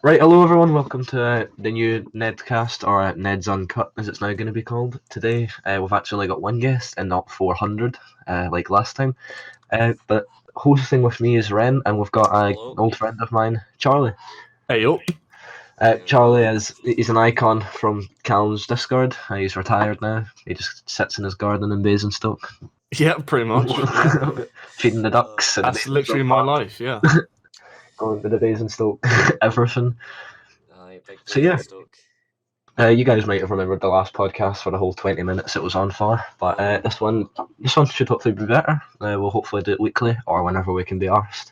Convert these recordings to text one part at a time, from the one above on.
Right, hello everyone. Welcome to the new NedCast, or Neds Uncut, as it's now going to be called. Today, we've actually got one guest and not 400, like last time. But hosting with me is Ren, and we've got an Hello. old friend of mine, Charlie. Hey up. Charlie he's an icon from Callum's Discord. He's retired now. He just sits in his garden in Basingstoke, Yeah, pretty much. Yeah. feeding the ducks. And That's literally my life, yeah. going to the Basingstoke, everything. Aye, big So, yeah. Basingstoke. You guys might have remembered the last podcast for the whole 20 minutes it was on for, but this one should hopefully be better. We'll hopefully do it weekly or whenever we can be arsed.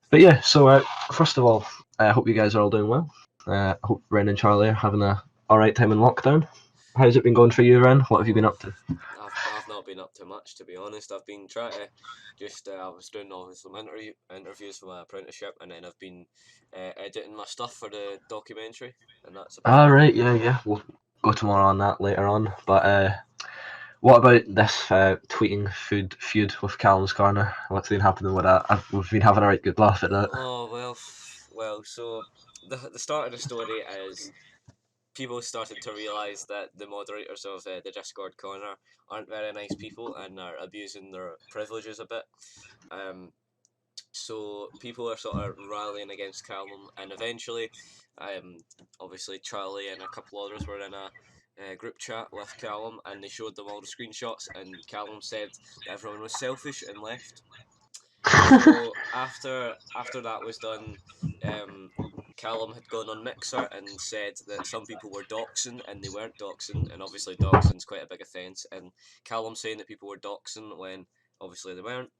But yeah, so first of all, I hope you guys are all doing well. I hope Ren and Charlie are having a alright time in lockdown. How's it been going for you, Ren? What have you been up to? I've not been up to much, to be honest. I've been trying to I was doing all some interviews for my apprenticeship, and then I've been editing my stuff for the documentary, and that's about it. Right, yeah. We'll go to more on that later on. But what about this tweeting food feud with Callum's Corner? What's been happening with that? We've been having a right good laugh at that. Oh well. So the start of the story is people started to realise that the moderators of the Discord corner aren't very nice people and are abusing their privileges a bit. So people are sort of rallying against Callum, and eventually, obviously Charlie and a couple others were in a group chat with Callum, and they showed them all the screenshots, and Callum said that everyone was selfish and left. So after that was done, Callum had gone on Mixer and said that some people were doxing and they weren't doxing, and obviously doxing's quite a big offence, and Callum saying that people were doxing when obviously they weren't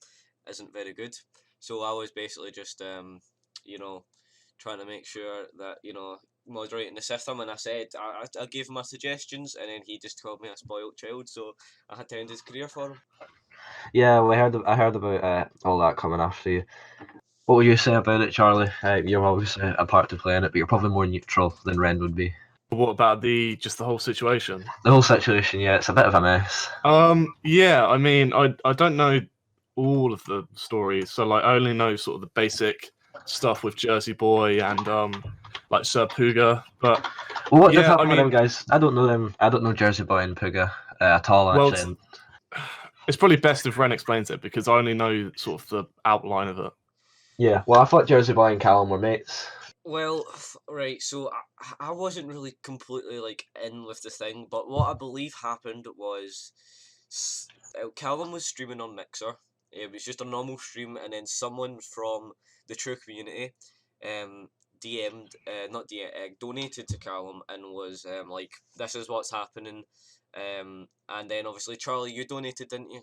isn't very good. So I was basically just trying to make sure that moderating the system, and I said I gave him my suggestions, and then he just called me a spoiled child, so I had to end his career for him. Yeah, well, I heard about all that coming after you. What would you say about it, Charlie? You're obviously a part to play in it, but you're probably more neutral than Ren would be. What about the whole situation? The whole situation, yeah, it's a bit of a mess. Yeah, I mean, I don't know all of the stories, so like I only know sort of the basic stuff with Jersey Boy and like Sir Puga, but Well, what did yeah, happen I with them mean, guys? I don't know them. I don't know Jersey Boy and Puga at all, well, actually. it's probably best if Ren explains it because I only know sort of the outline of it. Yeah, well, I thought Jersey Boy and Callum were mates. Well, right, so I wasn't really completely like in with the thing, but what I believe happened was Callum was streaming on Mixer. It was just a normal stream, and then someone from the True community DM'd, not DM, donated to Callum and was like, this is what's happening. And then obviously, Charlie, you donated, didn't you?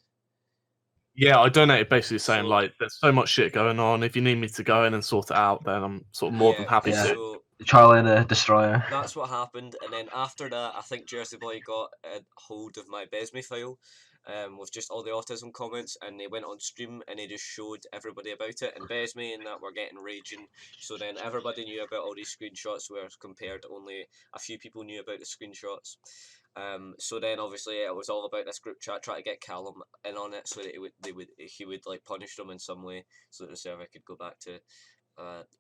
Yeah, I donated basically saying like, there's so much shit going on. If you need me to go in and sort it out, then I'm sort of more than happy to. So Charlie the Destroyer. that's what happened, and then after that, I think Jersey Boy got a hold of my Besme file, with just all the autism comments, and they went on stream and they just showed everybody about it, and Besme and that were getting raging. So then everybody knew about all these screenshots, whereas compared only a few people knew about the screenshots. So then obviously it was all about this group chat trying to get Callum in on it, so that he would like punish them in some way, so that the server could go back to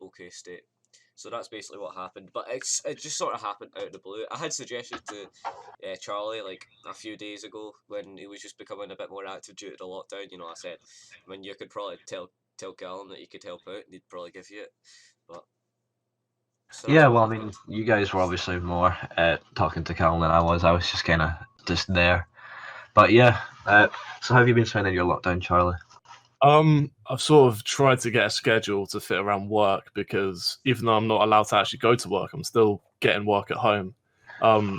okay state. So that's basically what happened, but it just sort of happened out of the blue. I had suggested to Charlie like a few days ago when he was just becoming a bit more active due to the lockdown. I said, I mean, you could probably tell Callum that you could help out, and he'd probably give you it. But so Yeah, well, I mean, you guys were obviously more talking to Callum than I was. I was just kind of just there. But yeah, so how have you been spending your lockdown, Charlie? I've sort of tried to get a schedule to fit around work because even though I'm not allowed to actually go to work, I'm still getting work at home.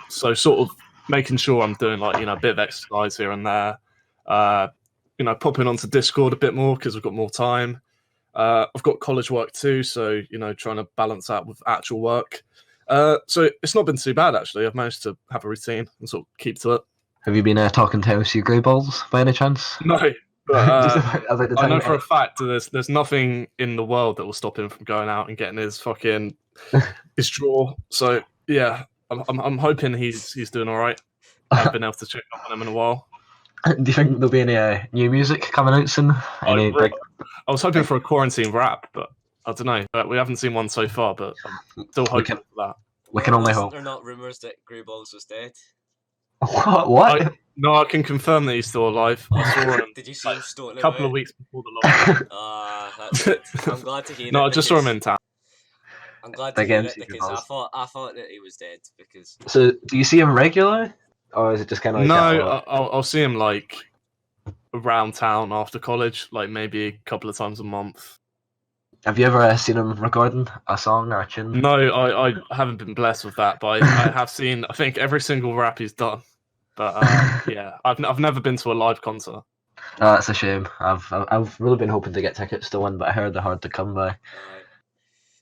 So sort of making sure I'm doing like, a bit of exercise here and there. Popping onto Discord a bit more because I've got more time. I've got college work too, so, trying to balance that with actual work. So it's not been too bad, actually. I've managed to have a routine and sort of keep to it. Have you been talking to LSU Grey Balls by any chance? No. But, I know for a fact that there's nothing in the world that will stop him from going out and getting his fucking his draw. So yeah, I'm hoping he's doing all right. I haven't been able to check up on him in a while. Do you think there'll be any new music coming out soon? I was hoping for a quarantine rap, but I don't know. But we haven't seen one so far, but I'm still hoping for that. We can only hope. There not rumours that Grey Balls was dead? What? No, I can confirm that he's still alive. I saw him Did you see him stoating a couple about? of weeks before the lockdown. That's good. I'm glad to hear it. No, I just saw him in town. I'm glad to hear it because I thought that he was dead because. So, do you see him regularly, or is it just kind of like No, I'll see him like around town after college, like maybe a couple of times a month. Have you ever seen him recording a song or a tune? No, I haven't been blessed with that, but I have seen, I think, every single rap he's done. But yeah, I've never been to a live concert. Oh, that's a shame. I've really been hoping to get tickets to one, but I heard they're hard to come by.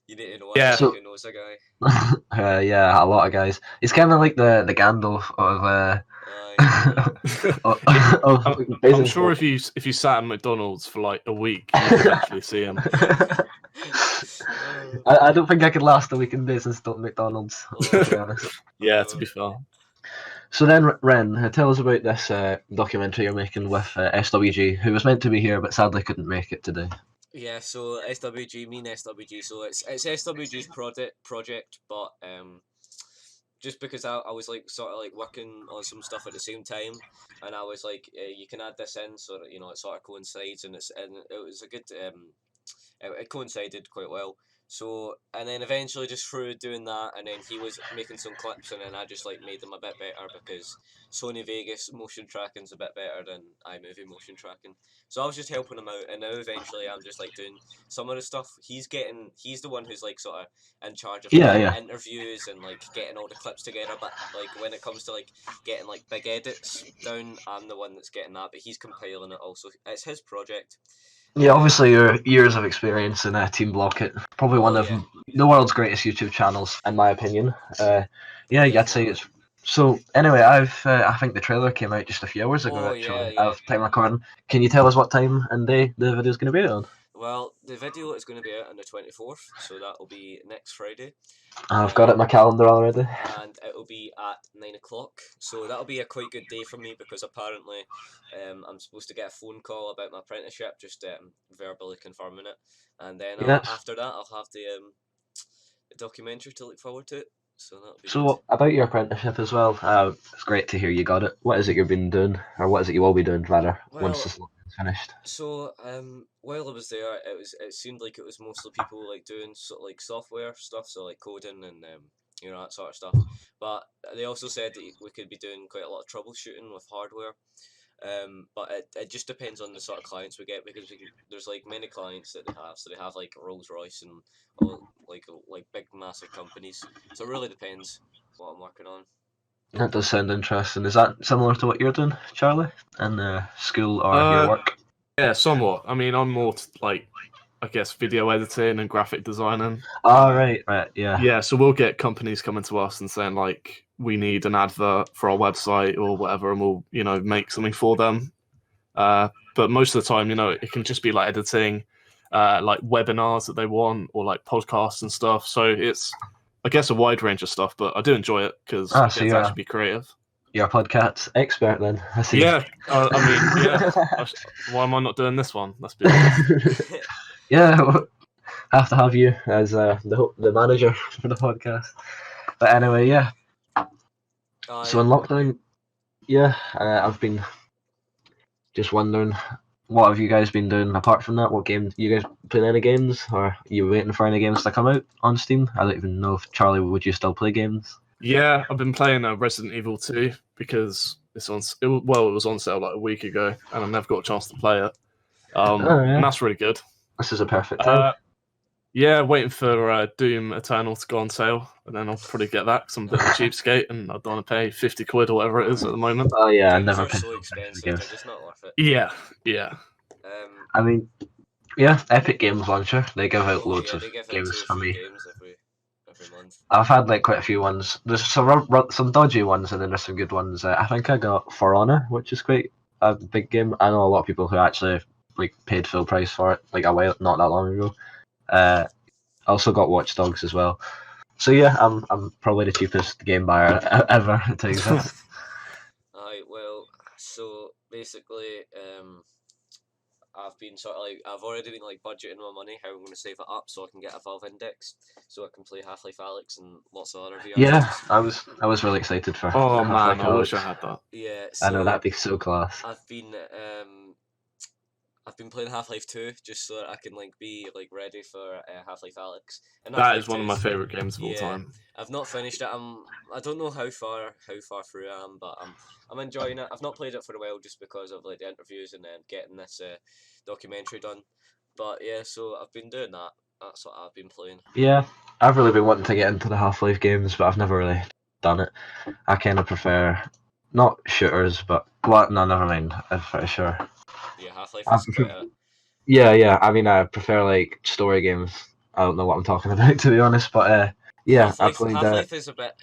You need to know who knows a guy. Yeah, a lot of guys. He's kind of like the Gandalf of. I'm sure if you sat in McDonald's for like a week, you could actually see him. I don't think I could last a week in Basingstoke McDonald's. To be honest. Yeah, to be fair. So then, Ren, tell us about this documentary you're making with SWG, who was meant to be here but sadly couldn't make it today. Yeah, so SWG, me and SWG, so it's SWG's project, but just because I was like sort of like working on some stuff at the same time, and I was like, you can add this in so that it sort of coincides, and it was a good it coincided quite well. So, and then eventually just through doing that, and then he was making some clips, and then I just like made them a bit better because Sony Vegas motion tracking's a bit better than iMovie motion tracking. So I was just helping him out, and now eventually I'm just like doing some of the stuff. He's the one who's like sort of in charge of interviews and like getting all the clips together. But like when it comes to like getting like big edits down, I'm the one that's getting that. But he's compiling it also. It's his project. Yeah, obviously your years of experience in Team Blocket, probably one of the world's greatest YouTube channels, in my opinion. Yeah, I'd say it's. So anyway, I think the trailer came out just a few hours ago. Actually, of time recording. Can you tell us what time and day the video's going to be out on? Well, the video is going to be out on the 24th, so that will be next Friday. I've got it in my calendar already. And it will be at 9 o'clock, so that'll be a quite good day for me because apparently I'm supposed to get a phone call about my apprenticeship, just verbally confirming it. And then after that, I'll have the documentary to look forward to. So that'll be good. About your apprenticeship as well, it's great to hear you got it. What is it you've been doing, or what is it you will be doing, rather, once this is finished? So, while I was there, it seemed like it was mostly people like doing sort of like software stuff, so like coding and that sort of stuff. But they also said that we could be doing quite a lot of troubleshooting with hardware. But it just depends on the sort of clients we get because there's like many clients that they have, so they have like Rolls Royce and all, like big massive companies. So it really depends what I'm working on. That does sound interesting. Is that similar to what you're doing, Charlie, in school or your work? Yeah, somewhat. I mean, I'm more like, I guess, video editing and graphic designing. Oh, right, yeah. Yeah, so we'll get companies coming to us and saying, like, we need an advert for our website or whatever, and we'll, make something for them. But most of the time, it can just be, like, editing, like, webinars that they want or, like, podcasts and stuff. So it's, I guess, a wide range of stuff, but I do enjoy it because I get to actually be creative. You're a podcast expert then, I see. Yeah, why am I not doing this one? Let's be honest. Yeah, have to have you as the manager for the podcast. But anyway, yeah. So in lockdown, I've been just wondering, what have you guys been doing apart from that? What games? You guys playing any games, or are you waiting for any games to come out on Steam? I don't even know if Charlie, would you still play games? Yeah, I've been playing Resident Evil 2 because it was on sale like a week ago, and I never got a chance to play it. And that's really good. This is a perfect time. Yeah, waiting for Doom Eternal to go on sale, and then I'll probably get that because I'm a bit of a cheapskate, and I don't want to pay 50 quid or whatever it is at the moment. Oh yeah, I never paid. So expensive, they're just not worth it. Yeah. I mean, Epic Games Launcher, they give out loads of games for me. Every month. I've had like quite a few ones. There's some dodgy ones, and then there's some good ones. I think I got For Honor, which is quite a big game. I know a lot of people who actually like paid full price for it, like not that long ago. I also got Watch Dogs as well. So yeah, I'm probably the cheapest game buyer ever to exist. Well, so basically, I've been sort of like I've already been like budgeting my money how I'm going to save it up so I can get a Valve Index so I can play Half-Life Alyx and lots of other VR Yeah, stuff. I was really excited for Oh Half-Life man, I wish I Alyx. had that. Yeah, I know so that'd be so class. I've been playing Half-Life 2 just so that I can like be like ready for Half-Life Alyx. And That Half-Life is one 2 of my favorite games of all yeah, time. I've not finished it. I don't know how far through I am, but I'm enjoying it. I've not played it for a while just because of like the interviews and then getting this documentary done. But yeah, so I've been doing that. That's what I've been playing. Yeah, I've really been wanting to get into the Half-Life games, but I've never really done it. I kind of prefer not shooters, but well, no, never mind. I'm pretty sure. Yeah, Half-Life I is prefer, quite a yeah. I mean, I prefer like story games. I don't know what I'm talking about to be honest, but yeah, I played. Half-Life is a bit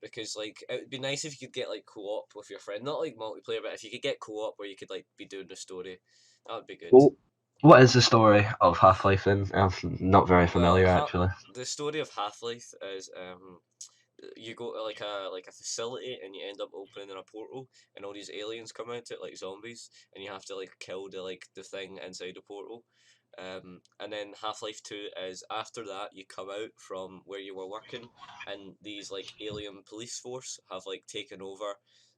because like it would be nice if you could get like co-op with your friend, not like multiplayer, but if you could get co-op where you could like be doing the story, that would be good. Well, what is the story of Half-Life then? I'm not very familiar actually. The story of Half-Life is you go to like a facility and you end up opening a portal and all these aliens come out it like zombies and you have to like kill the thing inside the portal. And then Half-Life 2 is after that you come out from where you were working and these like alien police force have like taken over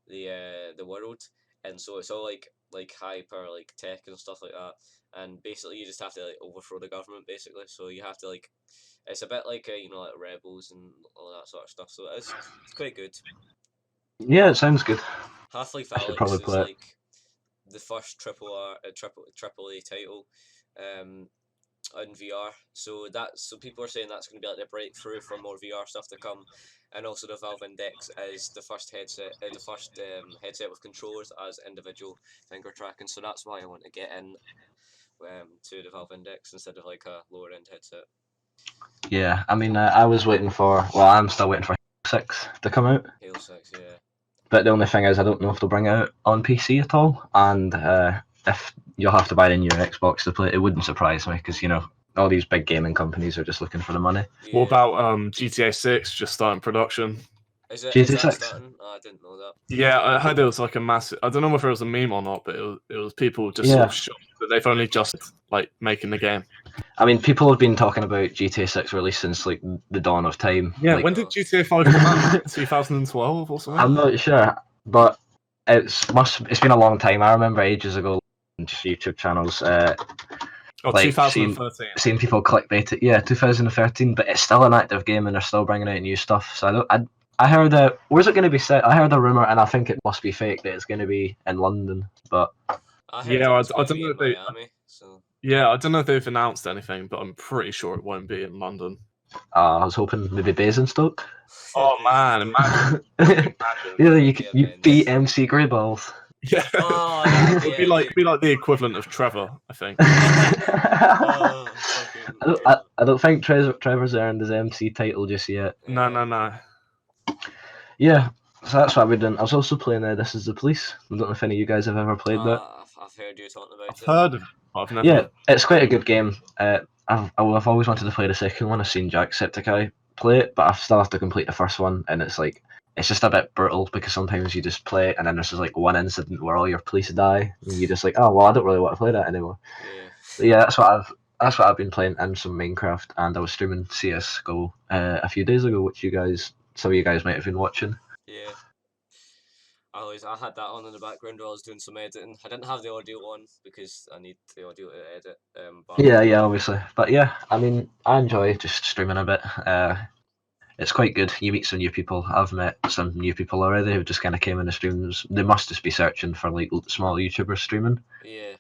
the world, and so it's all like hyper like tech and stuff like that, and basically you just have to like overthrow the government basically, so you have to like it's a bit like you know like Rebels and all that sort of stuff, so it's quite good. Yeah, it sounds good. Half-Life I should probably Alyx is play it. like the first triple A title on VR. So people are saying that's going to be like the breakthrough for more VR stuff to come, and also the Valve Index is the first headset with controllers as individual finger tracking. So that's why I want to get in to the Valve Index instead of like a lower end headset. Yeah, I mean, I was waiting for. Well, I'm still waiting for Halo 6 to come out. Halo 6, yeah. But the only thing is, I don't know if they'll bring it out on PC at all, and if you'll have to buy it in your Xbox to play it, it wouldn't surprise me because you know all these big gaming companies are just looking for the money. Yeah. What about GTA 6 just starting production? Is that GTA 6? starting? Oh, I didn't know that. Yeah, I heard it was like a massive. I don't know if it was a meme or not, but it was people just sort of shocked that they've only just like making the game. I mean, people have been talking about GTA 6 release since like the dawn of time. Yeah, like, when did GTA 5 come out? 2012 or something? I'm not sure, but it's been a long time. I remember ages ago, on just YouTube channels, like 2013. seeing people clickbait it. Yeah, 2013, but it's still an active game and they're still bringing out new stuff. So I heard that. Where's it going to be set? I heard a rumor, and I think it must be fake that it's going to be in London. But I heard yeah, I don't don't know if they. Miami, so. Yeah, I don't know if they've announced anything, but I'm pretty sure it won't be in London. I was hoping maybe Basingstoke. Oh man, imagine. Yeah, you beat MC Greyballs. Yeah, oh, it'd be like the equivalent of Trevor, I think. I don't think Trevor's earned his MC title just yet. No. Yeah, so that's what I've been doing. I was also playing This Is the Police. I don't know if any of you guys have ever played that. I've heard you talking about it. I've heard of it, but I've never. Yeah, it's quite a good game. I've always wanted to play the second one. I've seen Jacksepticeye play it, but I still have to complete the first one, and it's just a bit brutal because sometimes you just play it and then there's just like one incident where all your police die, and you're just like, oh well, I don't really want to play that anymore. Yeah. But yeah, that's what I've been playing, and some Minecraft, and I was streaming CS:GO a few days ago, which some of you guys might have been watching. Yeah. I had that on in the background while I was doing some editing. I didn't have the audio on because I need the audio to edit. But Yeah, obviously. But yeah, I mean, I enjoy just streaming a bit. It's quite good. You meet some new people. I've met some new people already who just kind of came in the streams. They must just be searching for like small YouTubers streaming. Yeah.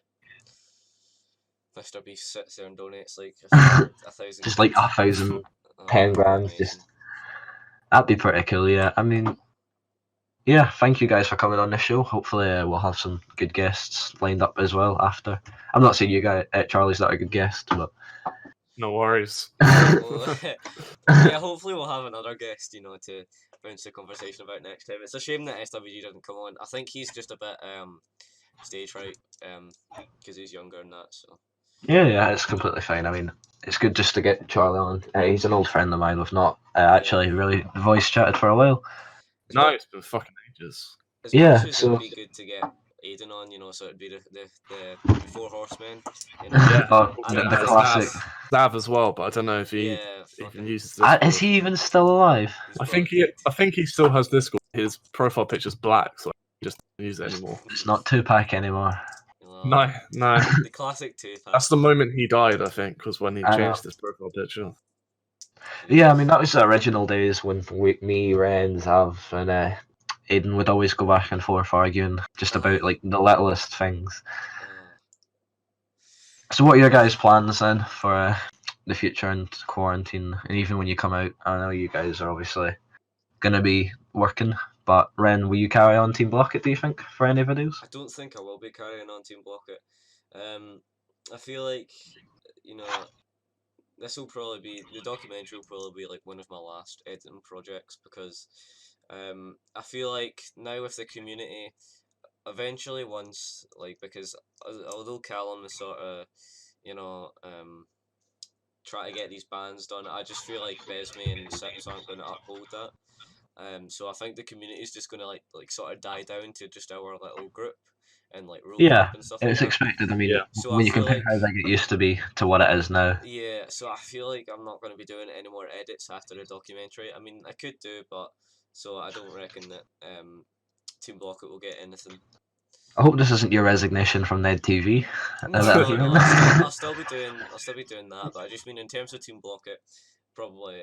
Mr. Beast sits there and donates like 1,000. Just like 1,000, 10 grand. Just that'd be pretty cool. Yeah, I mean, yeah. Thank you guys for coming on this show. Hopefully, we'll have some good guests lined up as well after. I'm not saying you guys, Charlie's not a good guest, but no worries. Yeah, hopefully we'll have another guest, to bounce the conversation about next time. It's a shame that SWG doesn't come on. I think he's just a bit stage fright because he's younger and that. So yeah, it's completely fine. I mean, it's good just to get Charlie on. He's an old friend of mine. We've not actually really voice chatted for a while. No, it's been fucking ages. Yeah, so it'd be good to get Aiden on, you know, so it'd be the Four Horsemen, you know. Yeah. Oh, I the don't know. classic. Zav as well, but I don't know if he Yeah, even fucking. uses Discord. Is he even still alive? He's I probably think he still has Discord. His profile picture's black, so he just doesn't use it anymore. It's not Tupac anymore. No. The classic Tupac. That's the moment he died, I think, was when he I changed know. his profile picture. Yeah, I mean that was the original days when me, Ren, Zav, and Aiden would always go back and forth arguing just about like the littlest things. So, what are your guys' plans then for the future and quarantine, and even when you come out? I know you guys are obviously gonna be working, but Ren, will you carry on Team Block It? Do you think for any videos? I don't think I will be carrying on Team Block It. I feel like, you know, the documentary will probably be like one of my last editing projects, because I feel like now with the community, eventually once, like, because although Callum is sort of, you know, try to get these bans done, I just feel like Besme and Six aren't going to uphold that. So I think the community is just going to like sort of die down to just our little group and like rule Yeah, up and stuff like it's that. expected. I mean, Yeah. So I when you feel compare like, how big it used to be to what it is now. yeah, so I feel like I'm not going to be doing any more edits after the documentary. I mean, I could do, but so I don't reckon that Team Block It will get anything. I hope this isn't your resignation from Ned TV. No, I'll still be doing that, but I just mean in terms of Team Block It, probably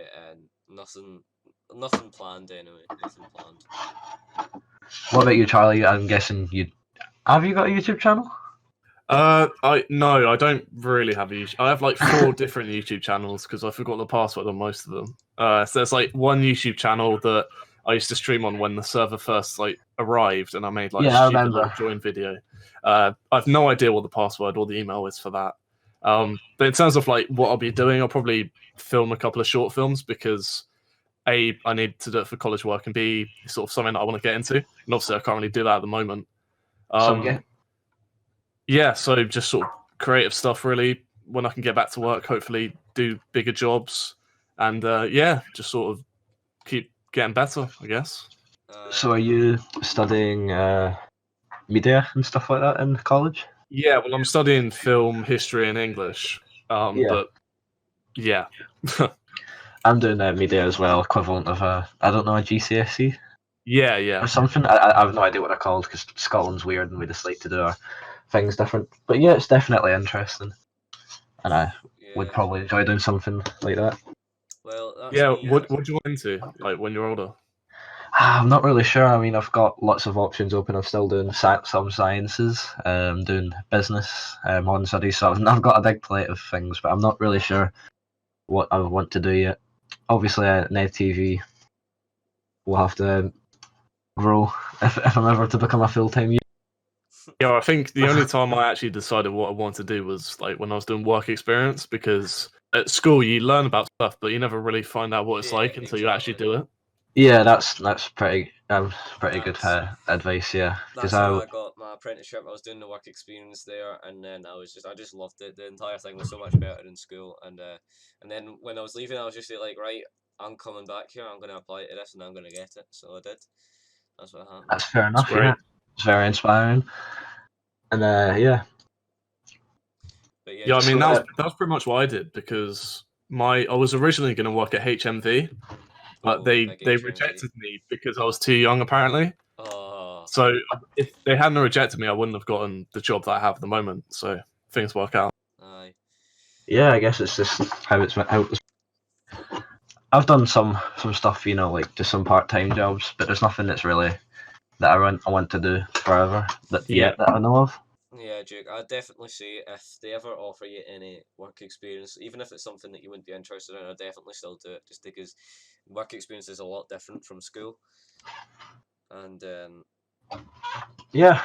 nothing planned anyway. Nothing planned. What about you, Charlie? I'm guessing have you got a YouTube channel? I don't really have a YouTube. I have like 4 different YouTube channels because I forgot the password on most of them. So there's like one YouTube channel that I used to stream on when the server first like arrived, and I made like Yeah, I a stupid remember. little join video. I've no idea what the password or the email is for that. But in terms of like what I'll be doing, I'll probably film a couple of short films because A, I need to do it for college work, and B, it's sort of something that I want to get into. And obviously I can't really do that at the moment. Yeah, so just sort of creative stuff really. When I can get back to work, hopefully do bigger jobs, and yeah, just sort of keep getting better, I guess. So are you studying media and stuff like that in college? Yeah, well, I'm studying film, history, and English. But yeah, I'm doing media as well, equivalent of a GCSE yeah. or something. I have no idea what they're called because Scotland's weird and we just like to do our things different. But yeah, it's definitely interesting, and I would probably enjoy doing something like that. Well, that's Yeah, me. what do you want into, like, when you're older? I'm not really sure. I mean, I've got lots of options open. I'm still doing some sciences, doing business, modern studies. So I've got a big plate of things, but I'm not really sure what I want to do yet. Obviously, Ned TV will have to grow if I'm ever to become a full-time. Yeah, I think the only time I actually decided what I wanted to do was like when I was doing work experience, because at school you learn about stuff, but you never really find out what it's like until you actually do it. Yeah, that's pretty good advice. Yeah, That's how I got my apprenticeship. I was doing the work experience there, and then I just loved it. The entire thing was so much better in school, and then when I was leaving, I was just like, right, I'm coming back here. I'm going to apply to this, and I'm going to get it. So I did. That's what happened. That's fair enough. Yeah, it's very inspiring, and yeah. But Yeah, I mean that was pretty much what I did, because I was originally going to work at HMV, but they rejected me because I was too young apparently. Oh. So if they hadn't rejected me, I wouldn't have gotten the job that I have at the moment. So things work out. Aye. Yeah, I guess it's just how it's. I've done some stuff, you know, like just some part-time jobs, but there's nothing that's really that I want to do forever that I know of. Yeah, Duke, I'd definitely say if they ever offer you any work experience, even if it's something that you wouldn't be interested in, I'd definitely still do it, just because work experience is a lot different from school. And yeah,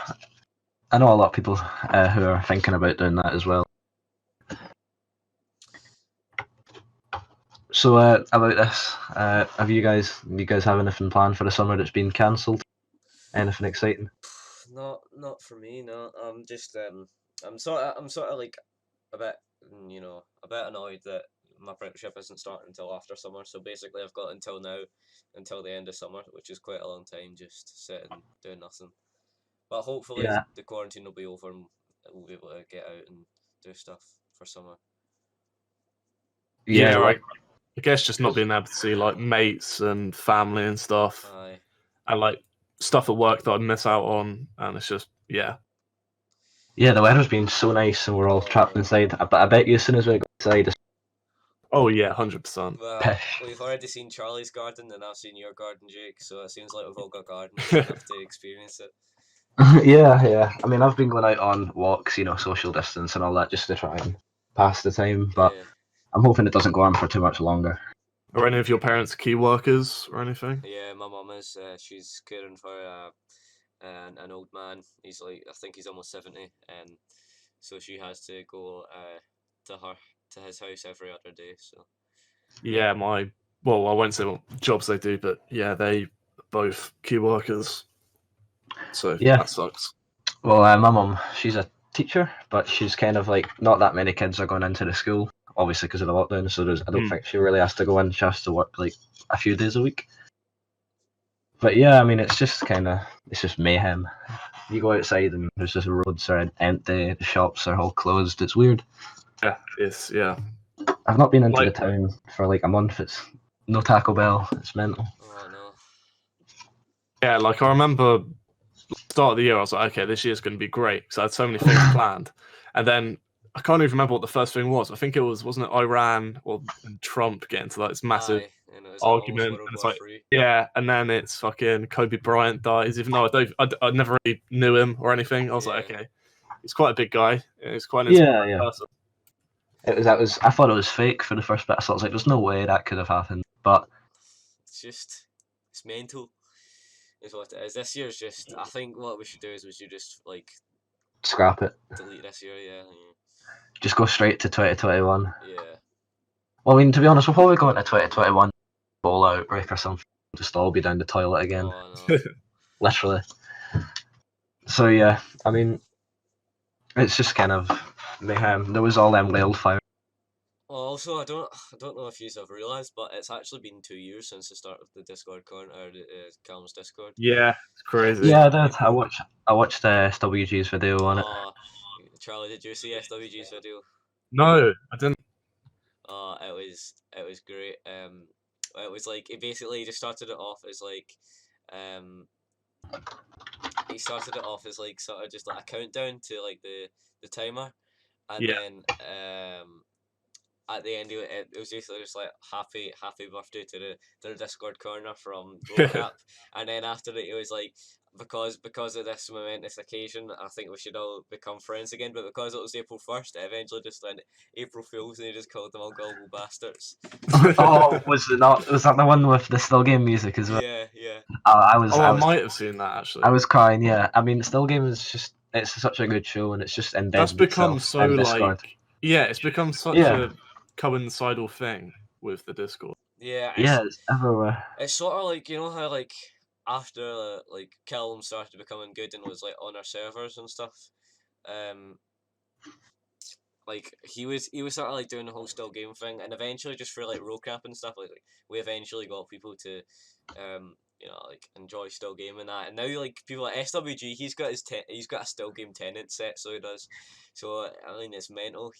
I know a lot of people who are thinking about doing that as well. So about this, have you guys have anything planned for the summer that's been cancelled? Anything exciting? Not for me. No, I'm just I'm sort of like a bit annoyed that my apprenticeship isn't starting until after summer. So basically, I've got until the end of summer, which is quite a long time, just sitting doing nothing. But hopefully Yeah. the quarantine will be over and we'll be able to get out and do stuff for summer. Yeah, like, I guess just not being able to see like mates and family and stuff, Aye. and like stuff at work that I'd miss out on, and it's just the weather's been so nice and we're all trapped inside. But I bet you as soon as we go inside, it's oh yeah, 100%. Well, pish. we've already seen Charlie's garden and I've seen your garden, Jake. So it seems like we've all got gardens enough to experience it. Yeah. I mean, I've been going out on walks, social distance and all that, just to try and pass the time. But Yeah. I'm hoping it doesn't go on for too much longer. Are any of your parents key workers or anything? Yeah, my mum is. She's caring for an old man. He's I think he's almost 70, and so she has to go to his house every other day. So Yeah, I won't say what jobs they do, but yeah, they both key workers. So Yeah. that sucks. Well, my mum, she's a teacher, but she's kind of like, not that many kids are going into the school, obviously because of the lockdown. So I don't think she really has to go in. She has to work like a few days a week. But yeah, I mean, it's just mayhem. You go outside and there's just roads are empty, the shops are all closed. It's weird. Yeah. I've not been into the town for like a month. It's no Taco Bell. It's mental. oh no. Yeah, like I remember start of the year, I was like, okay, this year's going to be great because I had so many things planned, and then I can't even remember what the first thing was. I think it wasn't it Iran or Trump getting to like this massive argument, and it's like, yeah, and then it's fucking Kobe Bryant dies, even though I never really knew him or anything. I was like, okay, he's quite a big guy. He's quite an inspiring person. I thought it was fake for the first bit. So I was like, there's no way that could have happened. But it's mental. Is what it is. This year's just. I think what we should do is we should just like scrap it. Delete this year, yeah. Just go straight to 2021. Yeah. Well, I mean, to be honest, we'll probably go into 2021 bowl outbreak or something. Just all be down the toilet again. Oh, no. Literally. So yeah, I mean, it's just kind of mayhem. There was all them wildfires. Well, also, I don't know if you have realised, but it's actually been 2 years since the start of the Discord corner, or Callum's Discord. Yeah, it's crazy. Yeah, I did. I watched SWG's video on it. Charlie, did you see SWG's video? No, I didn't. It was great. It was like it basically just started it off as like, he started it off as like sort of just like a countdown to like the timer, and then at the end of it, it was basically just like happy birthday to the Discord corner from Cap, and then after it, it was like because of this momentous occasion, I think we should all become friends again. But because it was April 1st, it eventually just went April Fools, and he just called them all gullible bastards. Oh, was that the one with the Still Game music as well? Yeah. I might have seen that actually. I was crying. Yeah, I mean, Still Game is it's such a good show, and it's just embedded. That's become so like it's become such a coincidental thing with the Discord. Yeah, it's everywhere. It's sort of like, you know how like after like Callum started becoming good and was like on our servers and stuff, like he was sort of like doing the whole Still Game thing, and eventually just for like RoCap and stuff, like we eventually got people to like enjoy Still Game and that, and now like people like SWG, he's got a Still Game tenant set, so he does. So I mean, it's mental.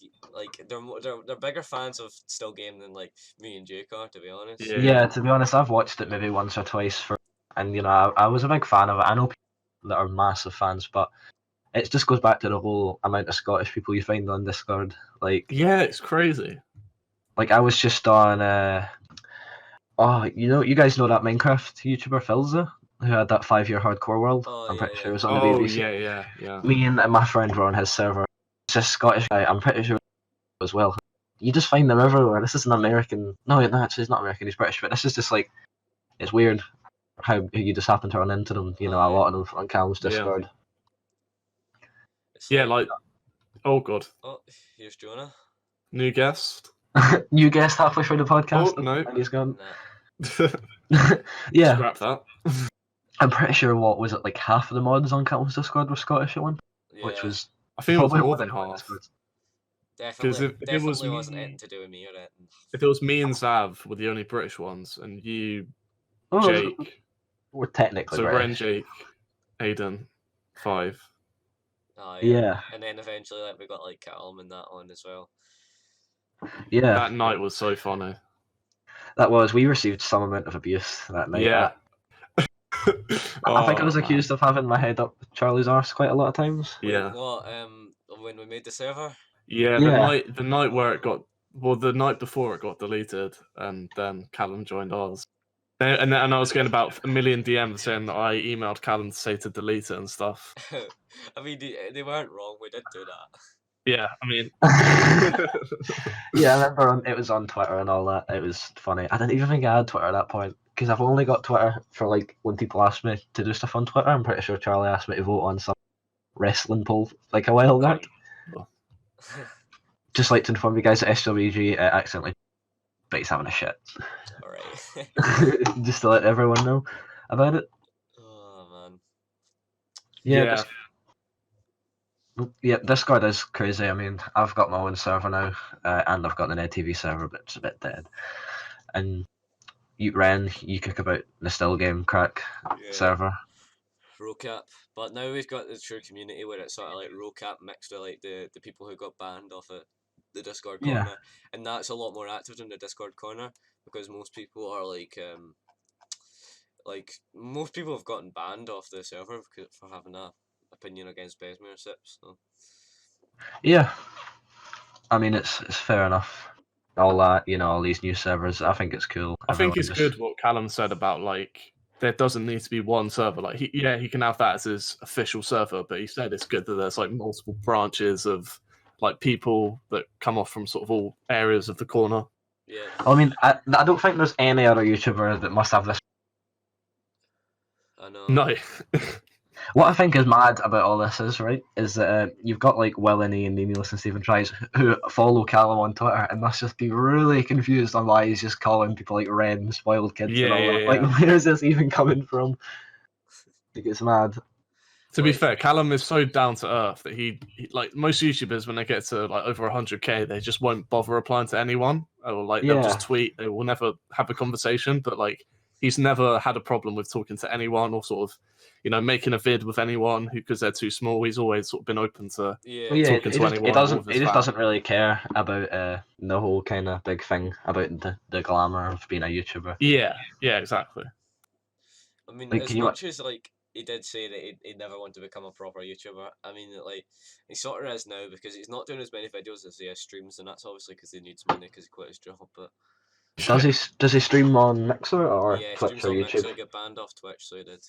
They're bigger fans of Still Game than like me and Jake are, to be honest. Yeah, to be honest, I've watched it maybe once or twice and I was a big fan of it. I know people that are massive fans, but it just goes back to the whole amount of Scottish people you find on Discord. Like, yeah, it's crazy. Like I was just on you guys know that Minecraft YouTuber Filza, who had that 5-year hardcore world? I'm pretty sure it was on the BBC. Yeah. Me and my friend were on his server. It's a Scottish guy, I'm pretty sure as well. You just find them everywhere. This is an American. No, actually, he's not American, he's British, but this is just like, it's weird how you just happen to run into them, a lot of them on Callum's Discord. Yeah, like, oh god. Oh, here's Jonah. New guest. New guest halfway through the podcast. Oh, no. And he's gone. Nah. Yeah. Scrap that. I'm pretty sure, what was it, like half of the mods on Callum's Discord were Scottish at one? Yeah. Which was... I think it was more than half. Definitely wasn't anything to do with me or anything. If it was me and Zav were the only British ones, and you, Jake... We're technically so British. Ren, Jake, Aiden, 5. Oh, Yeah. And then eventually, like, we got like Callum and that on as well. Yeah, That night was so funny. that was. We received some amount of abuse that night. Yeah. I think I was man. accused of having my head up Charlie's arse quite a lot of times. Wait, Yeah. what? When we made the server? Yeah, Yeah. the night where it got, well, the night before it got deleted, and then Callum joined ours. And I was getting about a million DMs saying that I emailed Callum to say to delete it and stuff. I mean, they weren't wrong. We did do that. Yeah, I mean, Yeah, I remember it was on Twitter and all that. It was funny. I didn't even think I had Twitter at that point because I've only got Twitter for like when people ask me to do stuff on Twitter. I'm pretty sure Charlie asked me to vote on some wrestling poll like a while back. Just like to inform you guys that SWG accidentally he's having a shit. Alright. Just to let everyone know about it. Oh, man. Yeah. Yeah, Discord is crazy. I mean, I've got my own server now, and I've got the Ned TV server, but it's a bit dead. And you kick about the still game crack server. Rocap. But now we've got the true community where it's sort of like Rocap mixed with like the people who got banned off it, the Discord corner. Yeah. And that's a lot more active than the Discord corner because most people are like most people have gotten banned off the server for having a opinion against Besmere or Sips. So. Yeah. I mean, it's fair enough. All that, all these new servers. I think it's cool. I think it's good what Callum said about like there doesn't need to be one server. Like he can have that as his official server, but he said it's good that there's like multiple branches of like people that come off from sort of all areas of the corner. Yeah. I mean, I don't think there's any other YouTuber that must have this. I know. No. What I think is mad about all this is that you've got like Will and Ian, Nemelis and Stephen Tries who follow Callum on Twitter and must just be really confused on why he's just calling people like Ren, spoiled kids and all that. Like, where is this even coming from? Like, it's mad. To be fair, Callum is so down to earth that he like most YouTubers when they get to like over 100k, they just won't bother replying to anyone, or like they'll just tweet. They will never have a conversation. But like he's never had a problem with talking to anyone or sort of making a vid with anyone because they're too small. He's always sort of been open to talking to anyone. He just doesn't really care about the whole kind of big thing about the glamour of being a YouTuber. Yeah, exactly. I mean, like, as much as like he did say that he never wanted to become a proper YouTuber, I mean, like he sort of is now because he's not doing as many videos as he has streams, and that's obviously because he needs money because he quit his job. But does he stream on Mixer or Twitch or on YouTube? Mixer, he got banned off Twitch, so he did.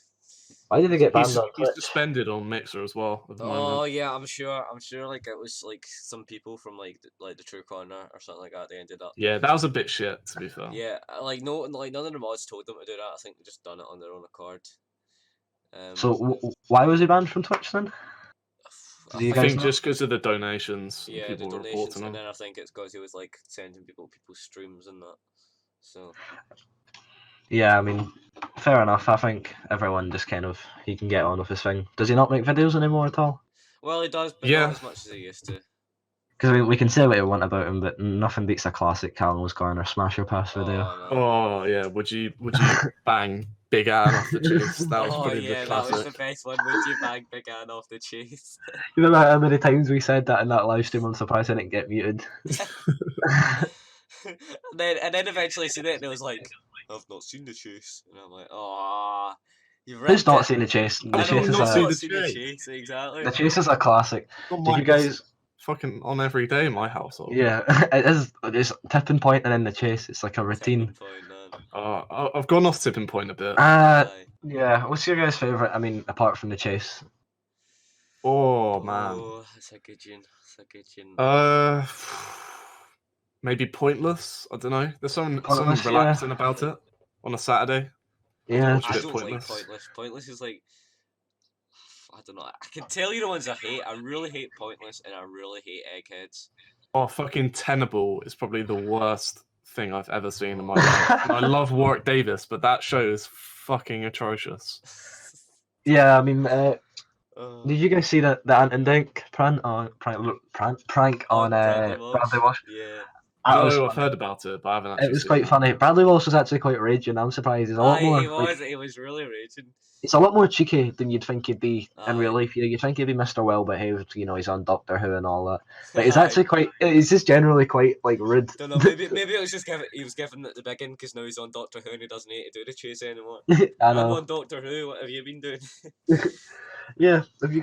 Why did they get banned on Twitch? He's suspended on Mixer as well. At the moment. Yeah, I'm sure. Like it was like some people from like the True Corner or something like that. They ended up. Yeah, that was a bit shit, to be fair. Yeah, like none of the mods told them to do that. I think they just done it on their own accord. So why was he banned from Twitch then? I think just because of the donations. Yeah, people the donations, and him. then I think it's because he was like sending people's streams and that. So. Yeah, I mean, fair enough. I think everyone just he can get on with his thing. Does he not make videos anymore at all? Well, he does, but not as much as he used to. Because we can say what we want about him, but nothing beats a classic Callum's Corner Smash Your Pass video. No. Oh yeah, would you bang Big Ann off the chase? That was probably the classic. That was the best one. Would you bang Big Ann off the chase? You remember how many times we said that in that live stream? I'm surprised I didn't get muted. and then eventually seen it, and it was like, I've not seen the chase, and I'm like, oh. Who's not seen the chase? The chase, exactly. The chase is a classic. Did you guys? Fucking on every day in my household. Yeah, it is. It's tipping point and then the chase. It's like a routine. I've gone off tipping point a bit. Yeah. What's your guys' favourite? I mean, apart from the chase. Oh man. Oh, that's a good one. Maybe Pointless. I don't know. There's something relaxing about it on a Saturday. Yeah. I don't like Pointless. Pointless is like, I don't know. I can tell you the ones I hate. I really hate Pointless and I really hate Eggheads. Oh, fucking Tenable is probably the worst thing I've ever seen in my life. I love Warwick Davis, but that show is fucking atrocious. Yeah, I mean, did you guys see the Ant and Dink prank on Bradley Walsh? Yeah. That was No, I've funny. heard about it, but I haven't actually It was seen quite it. funny. Bradley Walsh was actually quite raging. I'm surprised. He's a lot more. He was really raging. He's a lot more cheeky than you'd think he'd be in Aye. real life. You'd think he'd be Mr. Well behaved. He's on Doctor Who and all that. But he's Aye. actually quite. He's just generally quite like rude. Don't know. Maybe it was just he was given at the beginning because now he's on Doctor Who and he doesn't need to do the chase anymore. I I'm know. on Doctor Who. What have you been doing? Yeah. Do you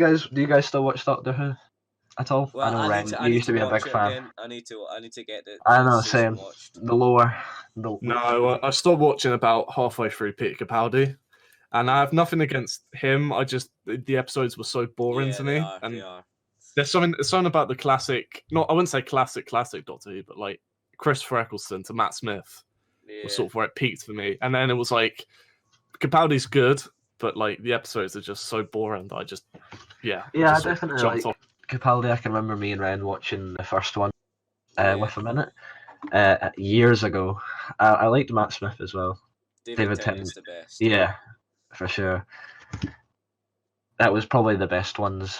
guys still watch Doctor Who at all? Well, I know Ren. You used to be a big fan. Again. I need to get the I know. season Same. watched. The lower. No, I stopped watching about halfway through Peter Capaldi, and I have nothing against him. I just the episodes were so boring to me, and they are. there's something about the classic. Not I wouldn't say classic Doctor Who, but like Christopher Eccleston to Matt Smith was sort of where it peaked for me, and then it was like Capaldi's good, but like the episodes are just so boring that I just I just definitely jumped like off. Capaldi. I can remember me and Ren watching the first one with him in it years ago. I liked Matt Smith as well. David Tennant's the best. Yeah, for sure. That was probably the best ones.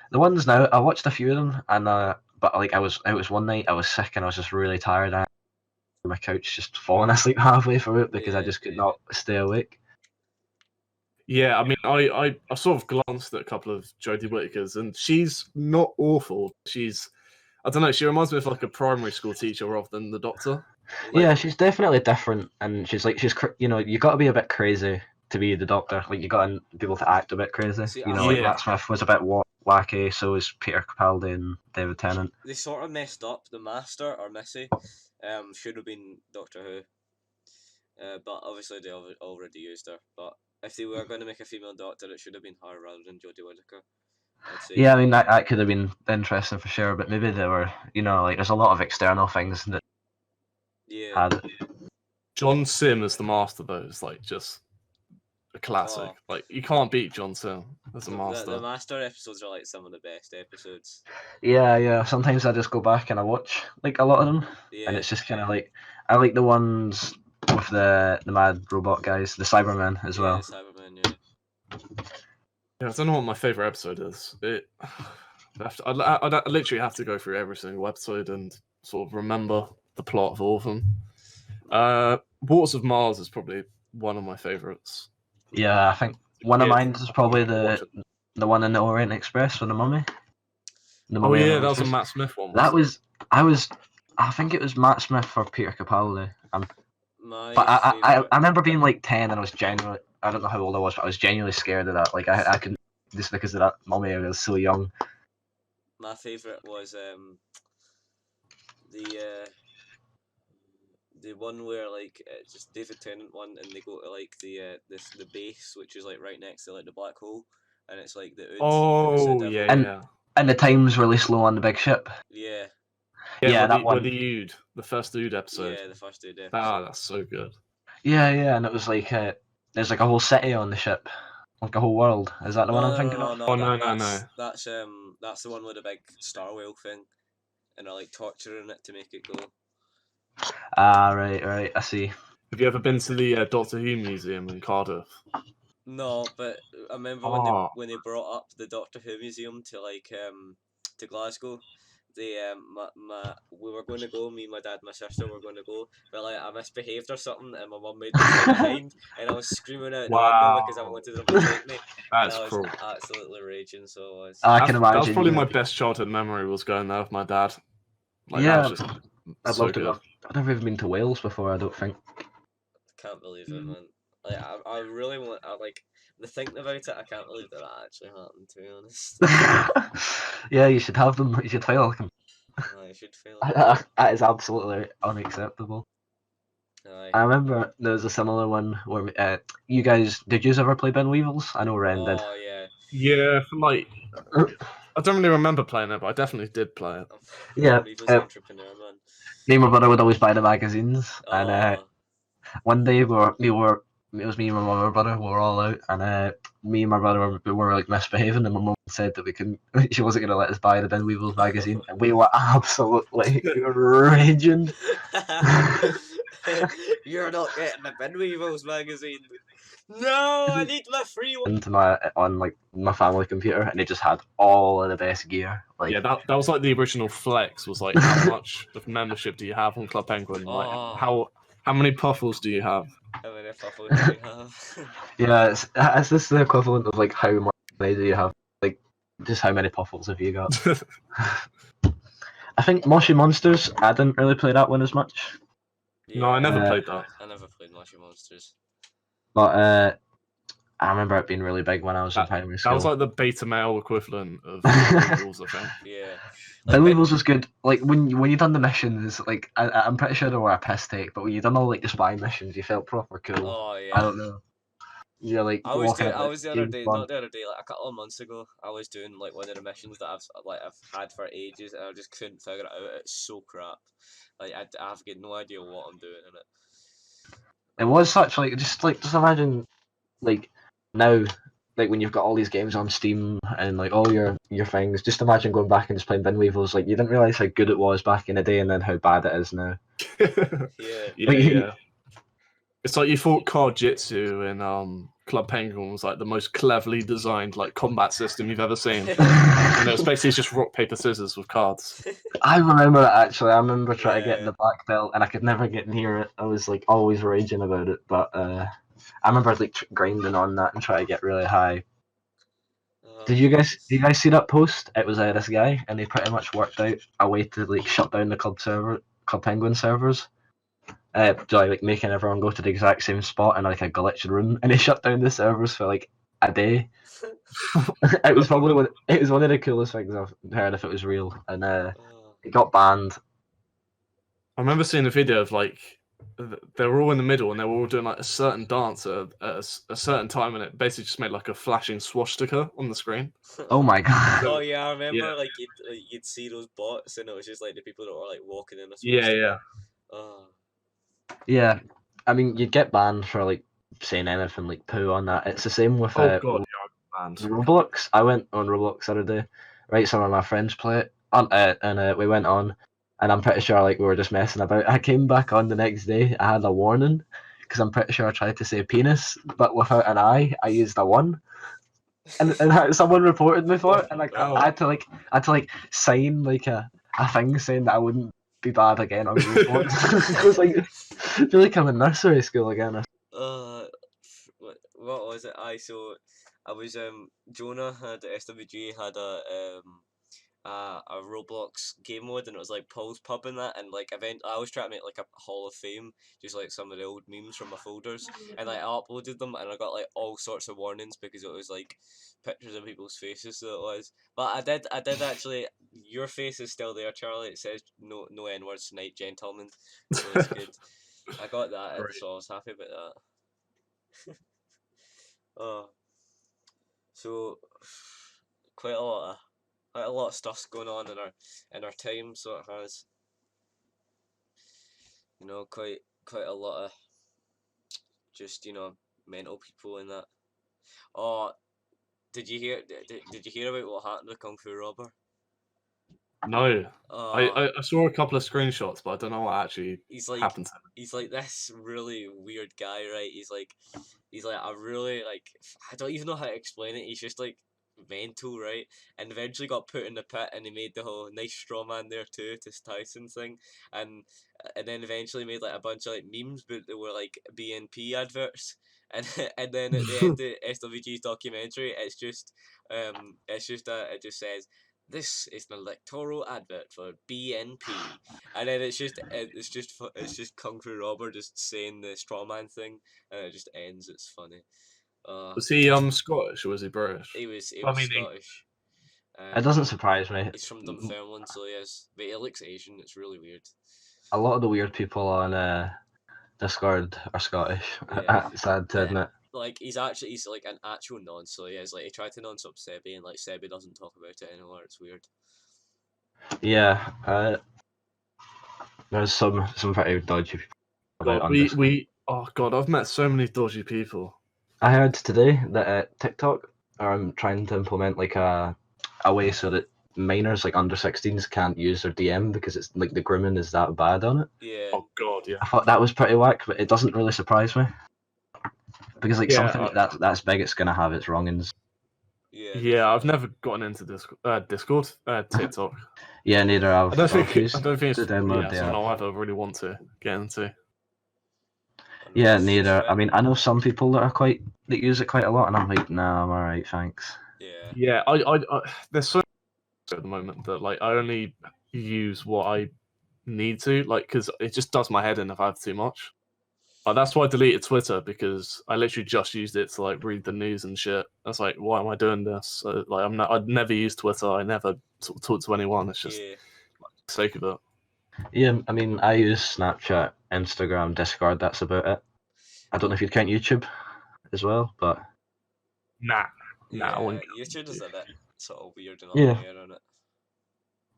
The ones now, I watched a few of them, and but like it was one night I was sick and I was just really tired. I on my couch just falling asleep halfway through it because I just could not stay awake. Yeah, I mean, I sort of glanced at a couple of Jodie Whittaker's, and she's not awful. I don't know, she reminds me of like a primary school teacher rather than the Doctor. Yeah, she's definitely different, and she's you got to be a bit crazy to be the Doctor. Like you got to be able to act a bit crazy. See, Like Matt Smith was a bit wacky, so was Peter Capaldi and David Tennant. They sort of messed up. The Master or Missy, should have been Doctor Who, but obviously they already used her. But if they were going to make a female Doctor, it should have been her rather than Jodie Whittaker. I'd say. Yeah, I mean that could have been interesting for sure, but maybe there were, like there's a lot of external things that had it. John Sim as the Master though is like just a classic. Like you can't beat John Sim as a Master. The Master episodes are like some of the best episodes. Yeah. Sometimes I just go back and I watch like a lot of them, and it's just kind of like I like the ones with the mad robot guys, the Cybermen as well. The Cybermen, Yeah, I don't know what my favorite episode is. I literally have to go through every single episode and sort of remember the plot of all of them. Waters of Mars is probably one of my favorites. Yeah, I think one of mine is probably the one in the Orient Express with the mummy. That was a Matt Smith one. I think it was Matt Smith or Peter Capaldi. But I remember being like 10 and I was genuinely, I don't know how old I was, but I was genuinely scared of that. Like I couldn't, just because of that mummy, I was so young. My favourite was the one where like it's just David Tennant one, and they go to like the base, which is like right next to like the black hole, and it's like the Ood. And the time's really slow on the big ship. Yeah, that one. The first Ood episode. Yeah, the first Ood episode. Ah, that's so good. Yeah, and it was like there's like a whole city on the ship, like a whole world. Is that the one I'm thinking of? No. That's the one with the big star whale thing, and they're like torturing it to make it go. Ah, right. I see. Have you ever been to the Doctor Who Museum in Cardiff? No, but I remember when they brought up the Doctor Who Museum to like to Glasgow. We were going to go. Me, my dad, my sister were going to go, but like I misbehaved or something, and my mum made me stay behind, and I was screaming out the window because I wanted them to take me. That's cruel. I was absolutely raging. So I can imagine. That was probably my best childhood memory. Was going there with my dad. Like, yeah, I'd love to go. I've never even been to Wales before. I don't think. I can't believe it, man. Like I really want. The thinking about it, I can't believe that actually happened, to be honest. Yeah, you should have them. You should fail them. I should fail. That is absolutely unacceptable. Aye. I remember there was a similar one where you guys, did you ever play Ben Weevils? I know Ren did. Oh, yeah. Yeah, like, I don't really remember playing it, but I definitely did play it. Yeah. Entrepreneur, man. Me and my brother would always buy the magazines, and one day it was me and my mum and my brother, we were all out, and me and my brother were like misbehaving, and my mum said that she wasn't going to let us buy the Ben Weevils magazine, and we were absolutely raging. You're not getting the Ben Weevils magazine. No, I need my free one. into my family computer, and it just had all of the best gear. Like, Yeah, that was like the original flex. Was like, how much of membership do you have on Club Penguin? Like, Oh. how many puffles do you have? How many puffles do you have? yeah, it's this the equivalent of like how much money do you have? Like, just how many puffles have you got? I think Moshi Monsters. I didn't really play that one as much, No, I never Uh, played that. I never played Mushy Monsters. but I remember it being really big when I was in primary school. That was like the beta male equivalent of Weevils, I think. Yeah. Bill Weevils was good. Like when you done the missions, like I'm pretty sure they were a piss take, but when you done all like the spy missions, you felt proper cool. Oh yeah. I don't know. You're like I was walking. the other day, not the other day, like a couple of months ago. I was doing like one of the missions that I've had for ages, and I just couldn't figure it out. It's so crap. Like I've got no idea what I'm doing in it. It was such like just imagine like now, like when you've got all these games on Steam and like all your things. Just imagine going back and just playing Bin Weevils. Like you didn't realize how good it was back in the day, and then how bad it is now. Yeah. It's like you thought Card Jitsu in Club Penguin was like the most cleverly designed like combat system you've ever seen. And it was basically just rock paper scissors with cards. I remember it actually. I remember trying to get in the black belt, and I could never get near it. I was like always raging about it, but I remember like grinding on that and trying to get really high. Did you guys see that post? It was this guy, and he pretty much worked out a way to like shut down the Club Penguin servers. Like making everyone go to the exact same spot in like a glitched room, and he shut down the servers for like a day. It was probably one of the coolest things I've heard if it was real, and it got banned. I remember seeing a video of like they were all in the middle and they were all doing like a certain dance at a certain time, and it basically just made like a flashing swastika on the screen. Oh my god! Oh yeah, I remember like you'd see those bots, and it was just like the people that were like walking in a swastika. Yeah. Oh. Yeah, I mean you'd get banned for like saying anything like poo on that. It's the same with Roblox. I went on Roblox the other day, right? Some of my friends play it, and we went on, and I'm pretty sure like we were just messing about. I came back on the next day. I had a warning because I'm pretty sure I tried to say penis, but without an I used a 1. And someone reported me for it, and like I had to sign like a thing saying that I wouldn't be bad again on Roblox. It was like I feel like I'm in nursery school again. What was it? I was Jonah had SWG had a Roblox game mode, and it was like Paul's Pub and that, and like I was trying to make like a Hall of Fame, just like some of the old memes from my folders, and like I uploaded them, and I got like all sorts of warnings because it was like pictures of people's faces, so it was. But I did actually. Your face is still there, Charlie. It says no N-words tonight, gentlemen. So it's good. I got that, so I was happy about that. So quite a lot of stuff's going on in our time, so it has, quite a lot of just mental people in that. Oh, did you hear about what happened with Kung Fu Robber? No, I saw a couple of screenshots, but I don't know what actually happened to him. He's like this really weird guy, right? He's like a really I don't even know how to explain it. He's just like mental, right? And eventually got put in the pit, and he made the whole nice straw man there too, to Tyson thing, and then eventually made like a bunch of like memes, but they were like BNP adverts. And then at the end of SWG's documentary, it just says, "This is an electoral advert for BNP," and then it's just Kung Fu Robber just saying the strawman thing, and it just ends. It's funny. Was he Scottish or was he British? He was Scottish. It doesn't surprise me. He's from Dunfermline, so he is. But he looks Asian. It's really weird. A lot of the weird people on Discord are Scottish. Yeah. Sad to admit. Like he's like an actual nonce. So he tried to nonce up Sebi, and like Sebi doesn't talk about it anymore. It's weird. Yeah, there's some pretty dodgy people. Oh god, I've met so many dodgy people. I heard today that TikTok are trying to implement like a way so that minors like under 16s can't use their DM because it's like the grooming is that bad on it. Yeah. Oh god, yeah. I thought that was pretty whack, but it doesn't really surprise me. Because like Yeah, something that's big, it's gonna have its wrongings. Yeah. Yeah, I've definitely. never gotten into Discord, TikTok. Yeah, neither I have don't I think refuse I don't think to it's download the something app. I ever really want to get into. I know, Yeah, it's neither. I fine. mean, I know some people that use it quite a lot, and I'm like, nah, I'm alright, thanks. Yeah. Yeah, I there's so much at the moment that like I only use what I need to, like, because it just does my head in if I have too much. That's why I deleted Twitter, because I literally just used it to like read the news and shit. That's like, why am I doing this? So, like, I'd never use Twitter. I never sort of talk to anyone. It's just Yeah. for the sake of it. Yeah, I mean, I use Snapchat, Instagram, Discord. That's about it. I don't know if you'd count YouTube as well, but Nah, I Yeah. wouldn't. YouTube is a bit sort of weird and up Yeah. in the air on it.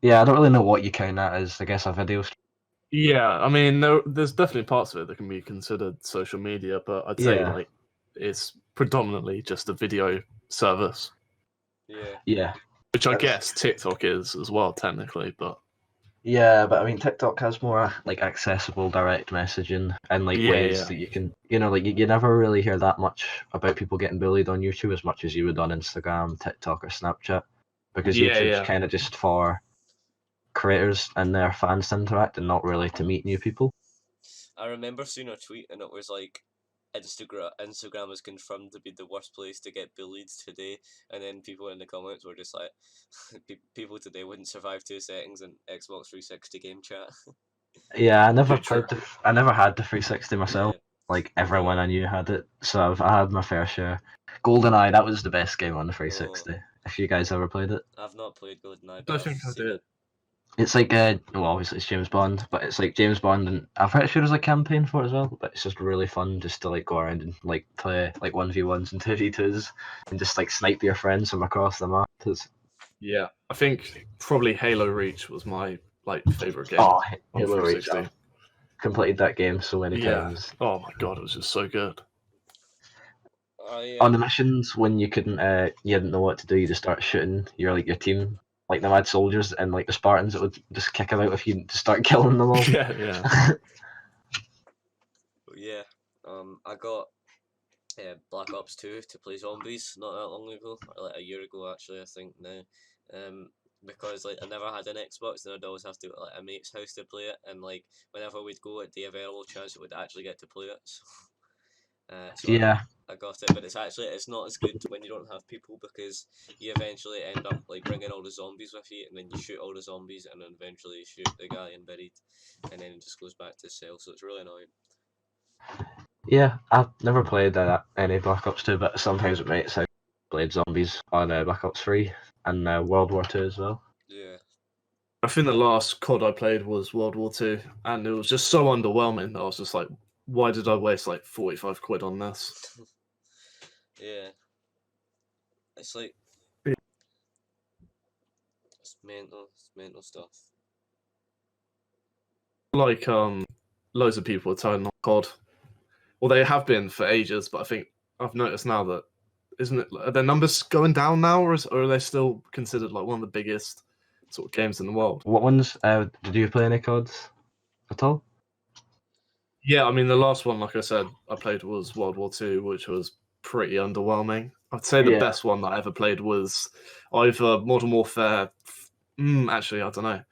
yeah, I don't really know what you count that as. I guess a video. Yeah, I mean, there's definitely parts of it that can be considered social media, but I'd say Yeah. like it's predominantly just a video service, Yeah. Yeah, which I That's- guess TikTok is as well technically. But yeah, but I mean, TikTok has more like accessible direct messaging and like Yeah, ways yeah. that you can, like you never really hear that much about people getting bullied on YouTube as much as you would on Instagram, TikTok, or Snapchat, because Yeah, YouTube's yeah. kind of just for creators and their fans to interact and not really to meet new people. I remember seeing a tweet and it was like Instagram is confirmed to be the worst place to get bullied today, and then people in the comments were just like, people today wouldn't survive 2 seconds in Xbox 360 game chat. Yeah, I never True. I never had the 360 myself. Yeah. Like everyone I knew had it, so I had my fair share. GoldenEye, that was the best game on the 360. If you guys ever played it, I've not played GoldenEye, I but don't think I've I seen did. it. it's like well, obviously it's James Bond, but it's like James Bond, and I'm pretty sure there's a campaign for it as well. But it's just really fun just to like go around and like play like 1v1s and 2v2s and just like snipe your friends from across the map. Yeah, I think probably Halo Reach was my like favorite game Oh, on Halo Reach! 360. I've completed that game so many Yeah. times. Oh my god, it was just so good. On the missions when you didn't know what to do, you just start shooting your team, like the mad soldiers and like the Spartans that would just kick them out if you just start killing them all. Yeah. Yeah, I got Black Ops 2 to play zombies not that long ago, or like a year ago actually, I think now. Because like I never had an Xbox, and I'd always have to go to like a mate's house to play it, and like whenever we'd go, it'd be a very low chance it would actually get to play it. So Yeah, I got it, but it's not as good when you don't have people, because you eventually end up like bringing all the zombies with you, and then you shoot all the zombies, and then eventually you shoot the guy in buried, and then it just goes back to cell. So it's really annoying. yeah. I've never played any Black Ops 2, but sometimes with mates I played zombies on Black Ops 3 and World War 2 as well. Yeah. I think the last COD I played was World War II, and it was just so underwhelming that I was just like, why did I waste like 45 quid on this? Yeah. It's like it's mental stuff. Like loads of people are turning on COD. Well, they have been for ages, but I think I've noticed now that are their numbers going down now, or are they still considered like one of the biggest sort of games in the world? What ones did you play any CODs at all? Yeah, I mean the last one, like I said, I played was World War II, which was pretty underwhelming. I'd say the best one that I ever played was either Modern Warfare. Actually, I don't know.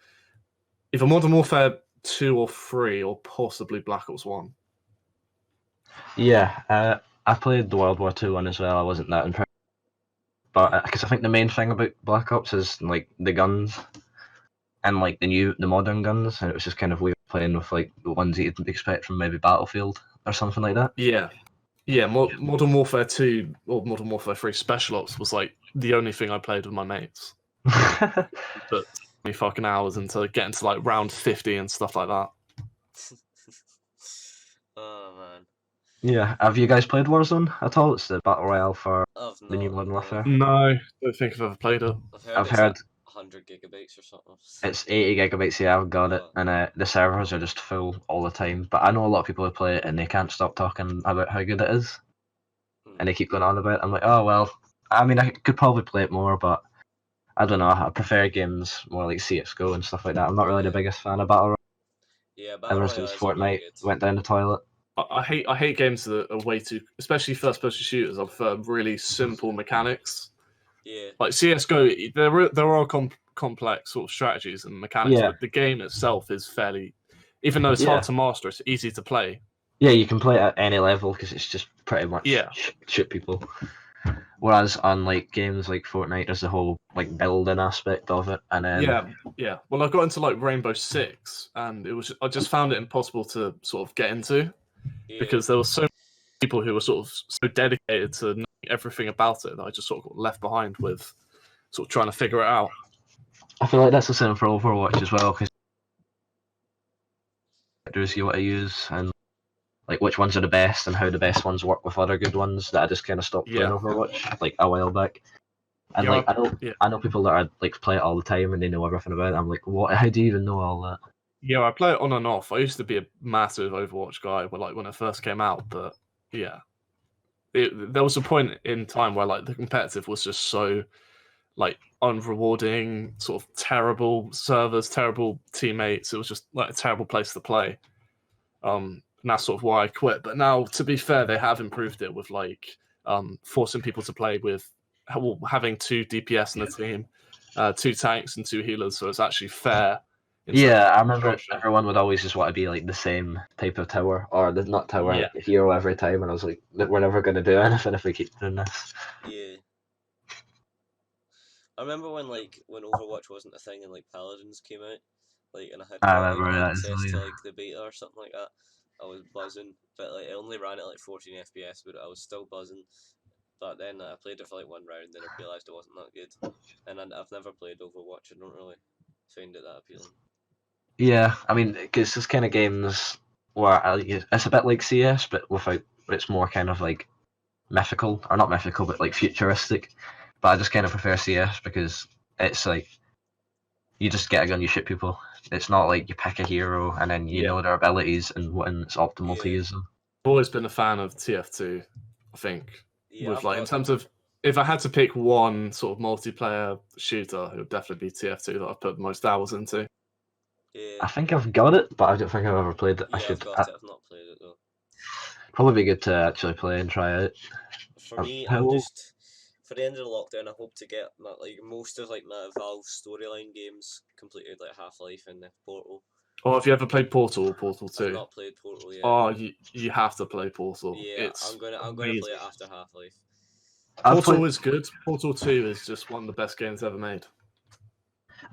Either Modern Warfare 2 or 3, or possibly Black Ops 1. Yeah, I played the World War 2 one as well. I wasn't that impressed, but because I think the main thing about Black Ops is like the guns and like the modern guns, and it was just kind of weird playing with like the ones that you'd expect from maybe Battlefield or something like that. Yeah, Modern Warfare 2 or Modern Warfare 3 Special Ops was like the only thing I played with my mates. But me fucking hours into getting to like round 50 and stuff like that. Oh man. Yeah, have you guys played Warzone at all? It's the battle royale for I've the new not, Modern no. Warfare. No, I don't think I've ever played it. I've I've heard it's like 100 gigabytes or something. it's 80 gigabytes. Yeah, I've got it, Oh. and the servers are just full all the time. But I know a lot of people who play it and they can't stop talking about how good it is, and they keep going on about it. I'm like, oh well. I mean, I could probably play it more, but I don't know. I prefer games more like CS:GO and stuff like that. I'm not really the biggest fan of battle royale. Yeah, Battle Ever Royale since is really Fortnite good. went down the toilet. I hate games that are way too, especially first-person shooters. I prefer really simple mechanics. Yeah. Like CS:GO, there are complex sort of strategies and mechanics, Yeah. but the game itself is fairly, even though it's Yeah. hard to master, it's easy to play. Yeah, you can play it at any level because it's just pretty much Yeah. shoot people. Whereas on like games like Fortnite, there's the whole like building aspect of it, and then Yeah. Well, I got into like Rainbow Six, and I just found it impossible to sort of get into Yeah. because there were so many people who were sort of so dedicated to knowing everything about it that I just sort of got left behind with sort of trying to figure it out. I feel like that's the same for Overwatch as well because you what to use and like which ones are the best and how the best ones work with other good ones. That I just kind of stopped playing Overwatch like a while back. And Yeah, like I know people that are like play it all the time and they know everything about it. I'm like, what? How do you even know all that? Yeah, I play it on and off. I used to be a massive Overwatch guy, when it first came out. But yeah, there was a point in time where like the competitive was just so like unrewarding, sort of terrible servers, terrible teammates. It was just like a terrible place to play. And that's sort of why I quit. But now, to be fair, they have improved it with like forcing people to play with having 2 DPS in the team, 2 tanks and 2 healers, so it's actually fair. Yeah, I remember everyone would always just want to be like the same type of tower or not tower hero every time, and I was like, we're never going to do anything if we keep doing this. Yeah. I remember when Overwatch wasn't a thing and like Paladins came out, like, and I had access to like the beta or something like that. I was buzzing, but like I only ran it like 14 FPS, but I was still buzzing. But then I played it for like one round, then I realised it wasn't that good, and I've never played Overwatch. I don't really find it that appealing. Yeah, I mean, because this kind of games where it's a bit like CS, but it's more kind of like mythical, or not mythical, but like futuristic. But I just kind of prefer CS because it's like you just get a gun, you shoot people. It's not like you pick a hero and then you know their abilities and when it's optimal to use them. I've always been a fan of TF2, I think. Yeah, with like in terms of if I had to pick one sort of multiplayer shooter, it would definitely be TF2 that I've put the most hours into. Yeah. I think I've got it, but I don't think I've ever played it. Yeah, I've got it. I've not played it though. Probably be good to actually play and try it. For me, I'm just for the end of the lockdown. I hope to get most of my Valve storyline games completed, like Half-Life and Portal. Oh, have you ever played Portal? Portal 2? I've not played Portal yet. Oh, you have to play Portal. Yeah, I'm gonna play it after Half-Life. Portal is good. Portal 2 is just one of the best games ever made.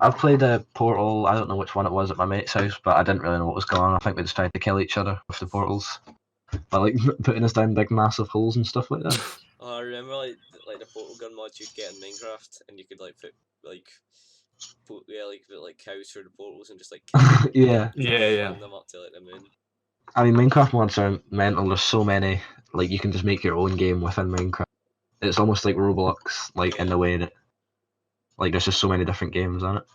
I've played Portal. I don't know which one it was at my mate's house, but I didn't really know what was going on. I think we just tried to kill each other with the portals, by like putting us down big massive holes and stuff like that. Oh, I remember like the portal gun mods you'd get in Minecraft, and you could put cows through the portals and just kill them. yeah. Them up to the moon. I mean, Minecraft mods are mental. There's so many. Like you can just make your own game within Minecraft. It's almost like Roblox, in the way that there's just so many different games on it.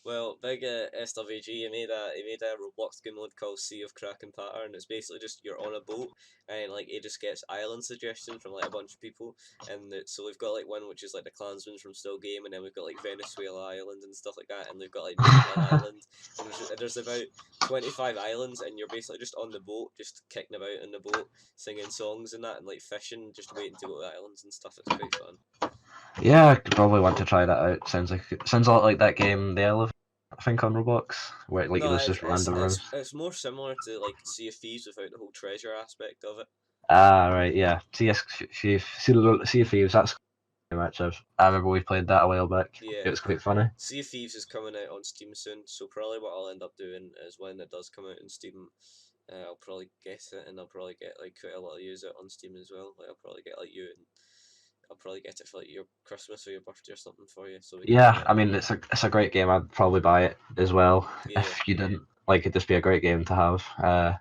Well, big SWG, he made a Roblox game mode called Sea of Kraken Pattern. It's basically just you're on a boat and he just gets island suggestions from a bunch of people, and so we've got one which is the Klansmen from Still Game, and then we've got Venezuela Island and stuff like that, and we've got Newfoundland Island, and there's about 25 islands, and you're basically just on the boat, just kicking about in the boat, singing songs and that, and fishing, just waiting to go to islands and stuff. It's quite fun. Yeah, I could probably want to try that out. Sounds a lot like that game, The Elevator, I think, on Roblox, where there's just random rooms. It's more similar to Sea of Thieves without the whole treasure aspect of it. Ah, right, yeah. Sea of Thieves, that's much I remember we played that a while back. Yeah. It was quite funny. Sea of Thieves is coming out on Steam soon, so probably what I'll end up doing is when it does come out on Steam, I'll probably get it, and I'll probably get quite a lot of use it on Steam as well. I'll probably get you, and I'll probably get it for your Christmas or your birthday or something for you. So I mean it's a great game. I'd probably buy it as well if you didn't. It'd just be a great game to have. I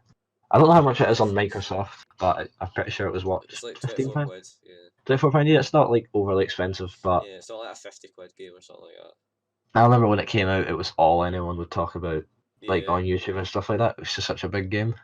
don't know how much it is on Microsoft, but I'm pretty sure it was it's like £24. Yeah. £24. Yeah, it's not overly expensive, but yeah, it's not like a £50 game or something like that. I remember when it came out, it was all anyone would talk about, on YouTube and stuff like that. It was just such a big game.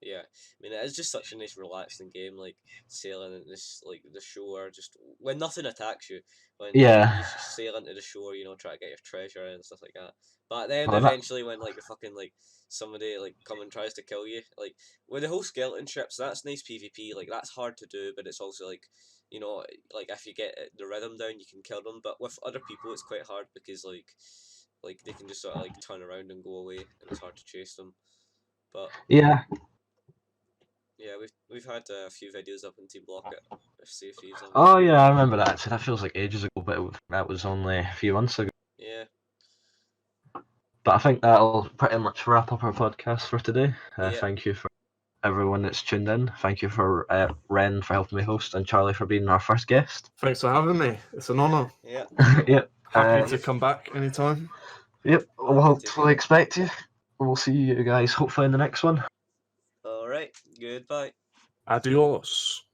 Yeah, I mean, it is just such a nice, relaxing game, like sailing into this, like the shore, just when nothing attacks you, when you Yeah. just sail into the shore, try to get your treasure and stuff like that. But then Well, that, eventually, when like fucking like somebody like come and tries to kill you, like with the whole skeleton ships, that's nice PvP. Like that's hard to do, but it's also like, like if you get the rhythm down, you can kill them. But with other people, it's quite hard because like they can just sort of like turn around and go away, and it's hard to chase them. But yeah. yeah, we've had a few videos up on Team Blocket if Safety's on. Oh yeah, I remember that. So that feels like ages ago, but that was only a few months ago. Yeah, But I think that'll pretty much wrap up our podcast for today. yeah, Thank you for everyone that's tuned in. Thank you for Ren for helping me host and Charlie for being our first guest. Thanks for having me. It's an honour. yeah. Yep. Happy to come back anytime. Yep. We'll Happy to hopefully expect you. We'll see you guys hopefully in the next one. All right, goodbye. Adios.